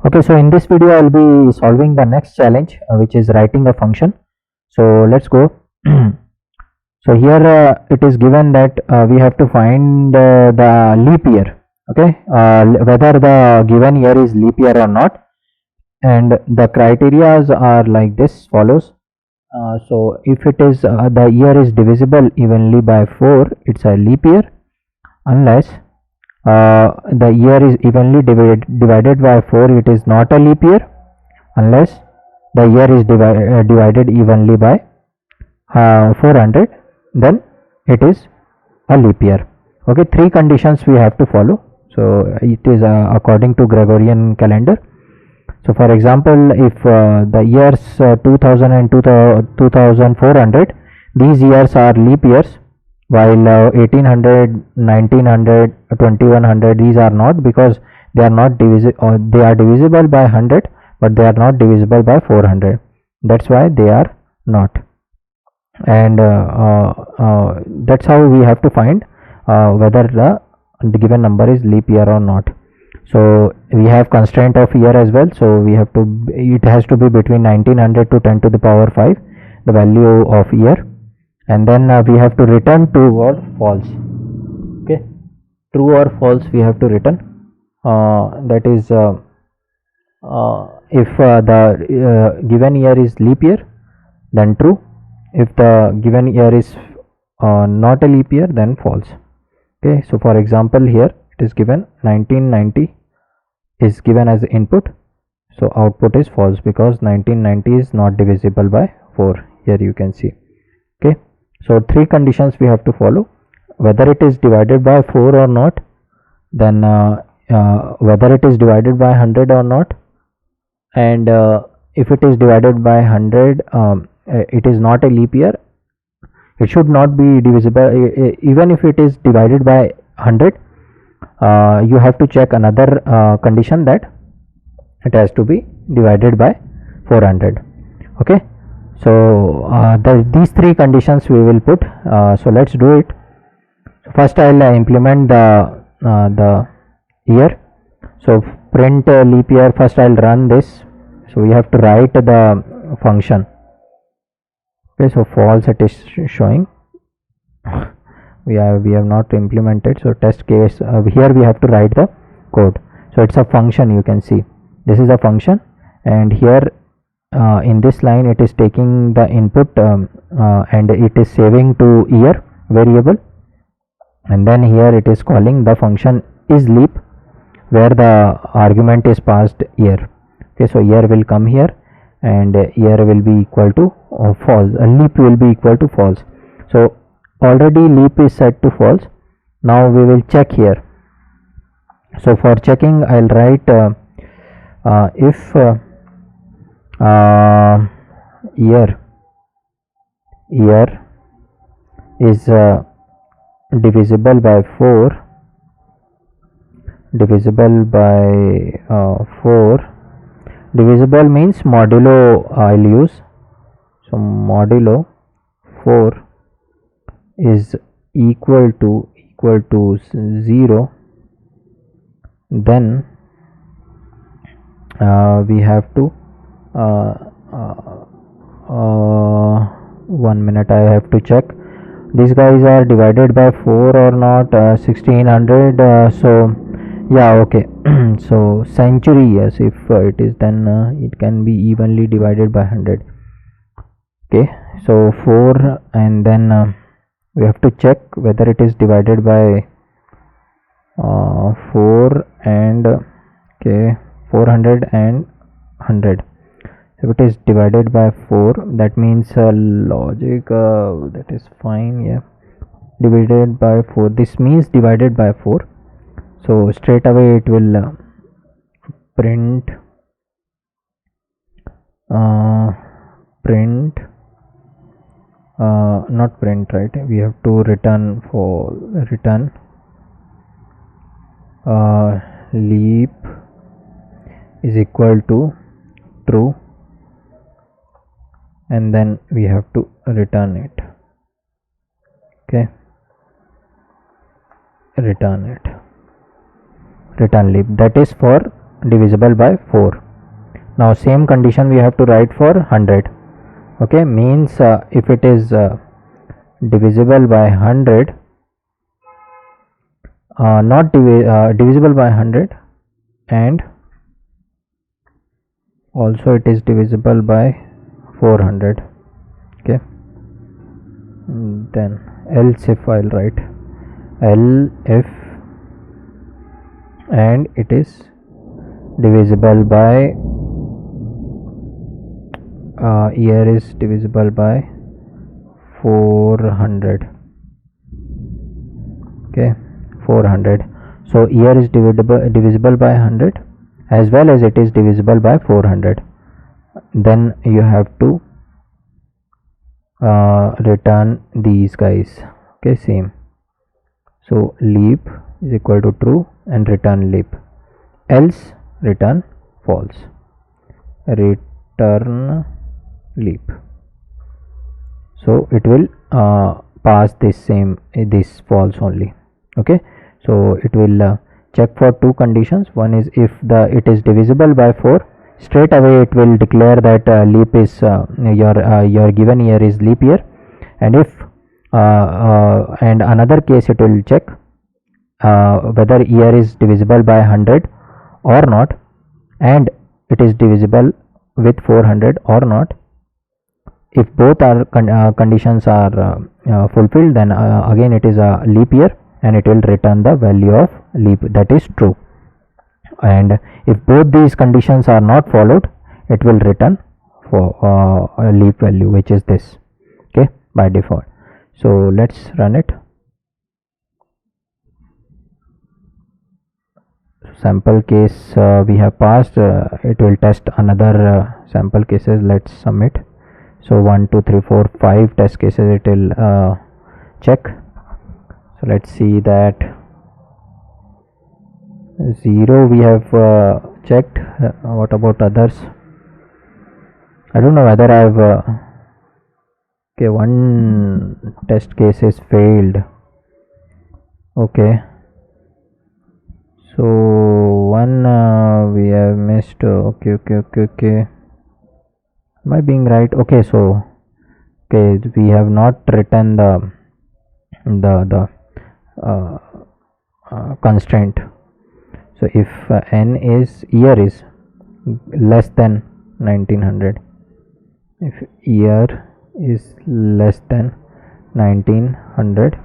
Okay, so in this video I'll be solving the next challenge, which is writing a function. So let's go. So here it is given that we have to find the leap year. Okay, whether the given year is leap year or not, and the criterias are like this follows. So if it is the year is divisible evenly by 4, it's a leap year, unless the year is evenly divided by 4, it is not a leap year, unless the year is divided evenly by 400, then it is a leap year. Okay, three conditions we have to follow. So it is according to Gregorian calendar. So for example, if the years 2000 and 2400, these years are leap years, while 1800, 1900, 2100, these are not, because they are not divisible, they are divisible by 100, but they are not divisible by 400. That's why they are not. And that's how we have to find whether the given number is leap year or not. So we have constraint of year as well, so we have to, it has to be between 1900 to 10 to the power 5, the value of year, and then we have to return true or false. Okay, true or false we have to return. That is if the given year is leap year, then true. If the given year is not a leap year, then false. Okay, so for example, here it is given 1990 is given as input, so output is false because 1990 is not divisible by 4. Here you can see. Okay, so three conditions we have to follow: whether it is divided by 4 or not, then whether it is divided by 100 or not, and if it is divided by 100, it is not a leap year. It should not be divisible. Even if it is divided by 100, you have to check another condition, that it has to be divided by 400. Okay, so these three conditions we will put. So let's do it. First I'll implement the year. So print leap year. First I'll run this. So we have to write the function. Okay, so false it is showing. we have not implemented. So test case, here we have to write the code. So it's a function, you can see this is a function, and here in this line it is taking the input and it is saving to year variable, and then here it is calling the function is leap, where the argument is passed year. Okay, so year will come here, and year will be equal to false. Leap will be equal to false. So already leap is set to false. Now we will check here. So for checking, I'll write if year is divisible by 4, divisible means modulo I'll use. So modulo 4 is equal to 0, then we have to 1 minute, I have to check these guys are divided by 4 or not. 1600, so yeah, okay. So century, yes, if it is, then it can be evenly divided by 100. Okay, so 4, and then we have to check whether it is divided by 4 and 400 and 100. If it is divided by 4, that means logic, that is fine. Yeah, divided by 4, this means divided by 4. So straight away it will print not print, right? We have to return leap is equal to true, and then we have to return it. Okay, return leap, that is for divisible by 4. Now same condition we have to write for 100. Okay, means if it is divisible by 100, not divisible by 100, and also it is divisible by 400. Okay, then else if I'll write if and it is divisible by here is divisible by 400. Okay, 400. So here is divisible by 100 as well as it is divisible by 400. Then you have to return these guys. Okay, same. So leap is equal to true and return leap, else return false. Return leap. So it will pass this false only. Okay, so it will check for two conditions. One is if it is divisible by 4, straight away it will declare that leap is your given year is leap year, and if and another case it will check whether year is divisible by 100 or not, and it is divisible with 400 or not. If both are conditions are fulfilled, then again it is a leap year and it will return the value of leap, that is true. And if both these conditions are not followed, it will return for a leap value, which is this. Okay, by default. So let's run it. Sample case we have passed. It will test another sample cases. Let's submit. So 1 2 3 4 5 test cases it will check. So let's see that 0 we have checked. What about others? I don't know whether I have okay, one test case is failed. Okay, so one we have missed. Okay, am I being right? Okay, so okay, we have not written the constraint. So if n is year is less than 1900, if year is less than 1900,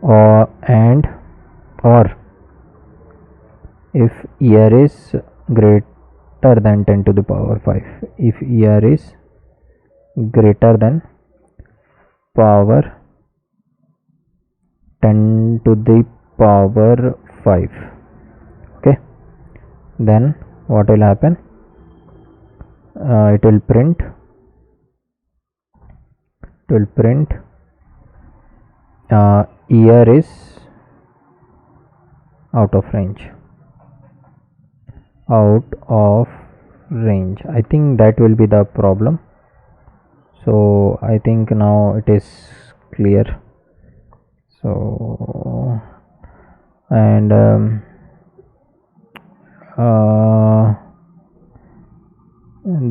or if year is greater than 10 to the power 5, if year is greater than power 10 to the power 5, okay, then what will happen? It will print year is out of range. I think that will be the problem. So I think now it is clear. So and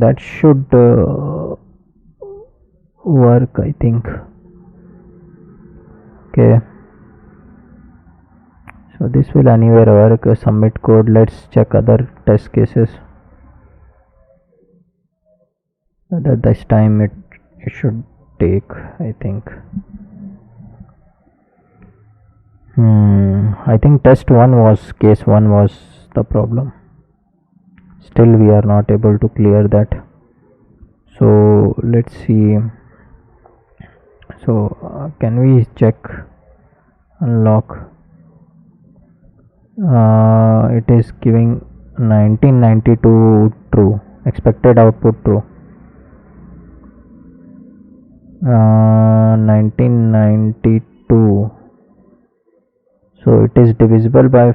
that should work, I think. Okay, so this will anywhere work. Submit code. Let's check other test cases. This time it should take, I think. I think case 1 was the problem. Still we are not able to clear that. So let's see. So can we check unlock? It is giving 1992 true, expected output true. 1992, so it is divisible by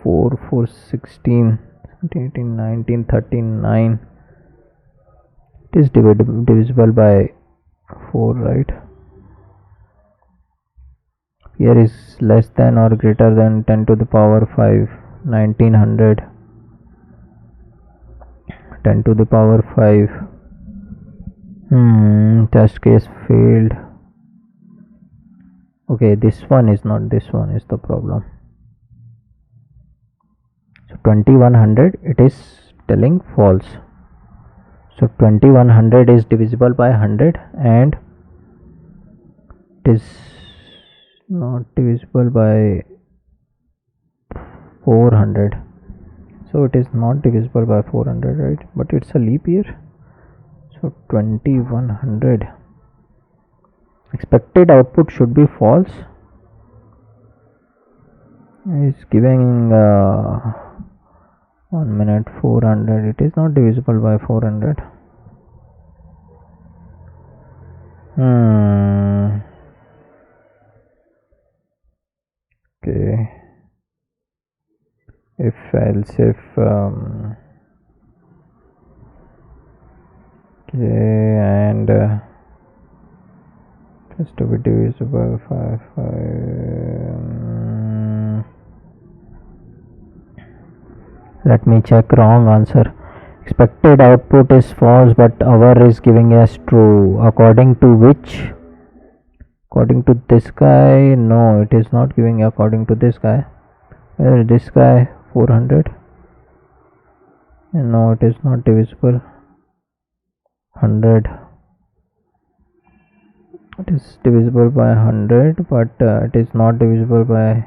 4, 16, 18, 19, 39. It is divisible by 4, right? Here is less than or greater than 10 to the power 5, 1900. 10 to the power 5. Test case failed. Okay, this one is not, this one is the problem. So 2100, it is telling false. So 2100 is divisible by 100 and it is not divisible by 400. So it is not divisible by 400, right? But it's a leap year. So 2100. Expected output should be false. It's giving 1 minute 400. It is not divisible by 400. Okay. If else if okay, and just to be divisible 5. Let me check. Wrong answer. Expected output is false, but our is giving us true. According to which? According to this guy? No, it is not giving according to this guy. This guy 400. No, it is not divisible. 100. It is divisible by 100, but it is not divisible by.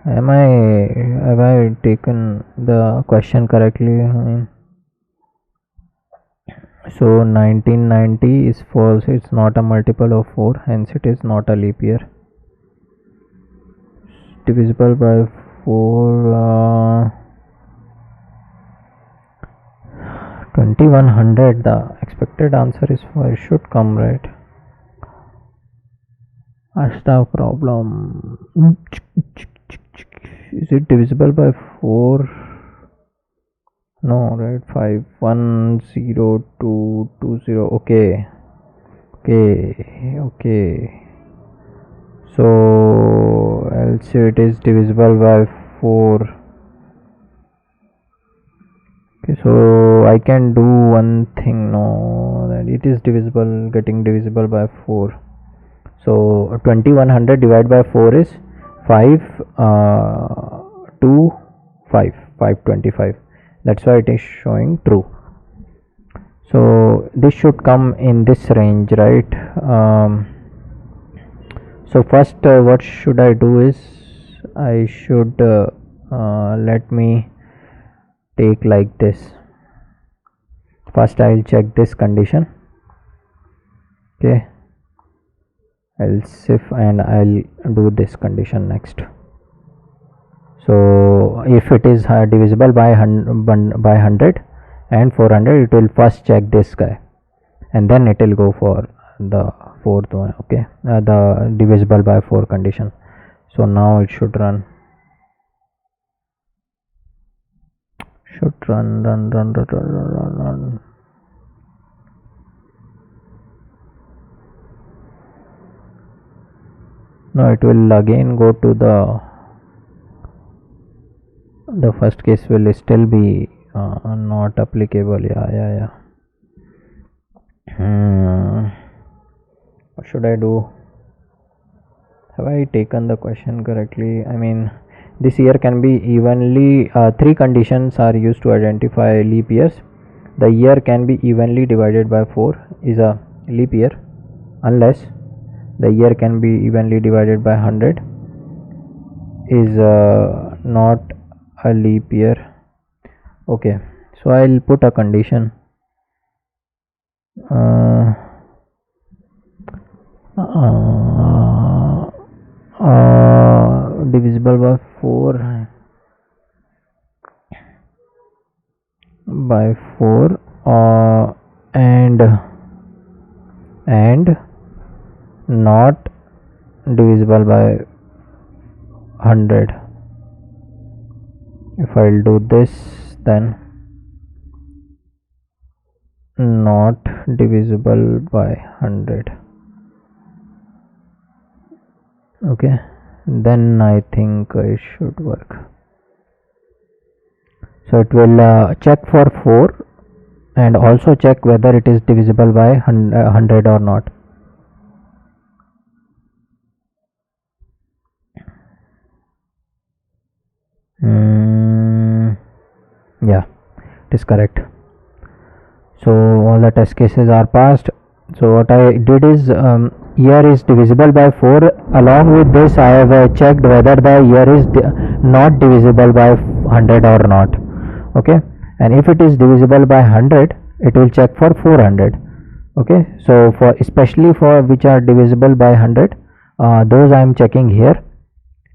Have I taken the question correctly? So 1990 is false. It's not a multiple of 4, hence it is not a leap year. Divisible by 4. 2100. The expected answer is 4. Should come, right? Asta problem. Is it divisible by 4? No, right? 510220. Okay. So else it is divisible by 4. Okay, so I can do one thing. No, that it is getting divisible by 4. So 2100 divided by 4 is 525. That's why it is showing true. So this should come in this range, right? So first what should I do is I should let me take like this. First I'll check this condition. Okay, else if, and I'll do this condition next. So if it is divisible by 100 and 400, it will first check this guy and then it will go for the fourth one. Okay, the divisible by 4 condition. So now it should run. Run. No, it will again go to the first case will still be not applicable. Yeah. What should I do? Have I taken the question correctly? I mean, this year can be evenly 3 conditions are used to identify leap years. The year can be evenly divided by 4 is a leap year, unless the year can be evenly divided by 100 is not a leap year. Okay, so I'll put a condition. Divisible by 4 and not divisible by 100. If I'll do this, then not divisible by 100. Okay, then I think it should work. So it will check for 4 and also check whether it is divisible by 100 or not. Yeah, it is correct. So all the test cases are passed. So what I did is, year is divisible by 4. Along with this, I have checked whether the year is not divisible by 100 or not. Okay, and if it is divisible by 100, it will check for 400. Okay, so for especially for which are divisible by 100, those I am checking here,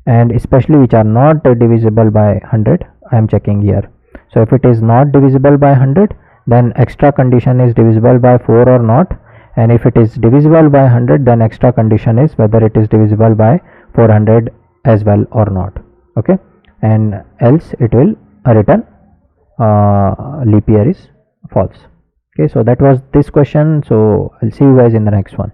and especially which are not divisible by 100, I am checking here. So if it is not divisible by 100, then extra condition is divisible by 4 or not, and if it is divisible by 100, then extra condition is whether it is divisible by 400 as well or not. Okay, and else it will return leap year is false. Okay, so that was this question. So I'll see you guys in the next one.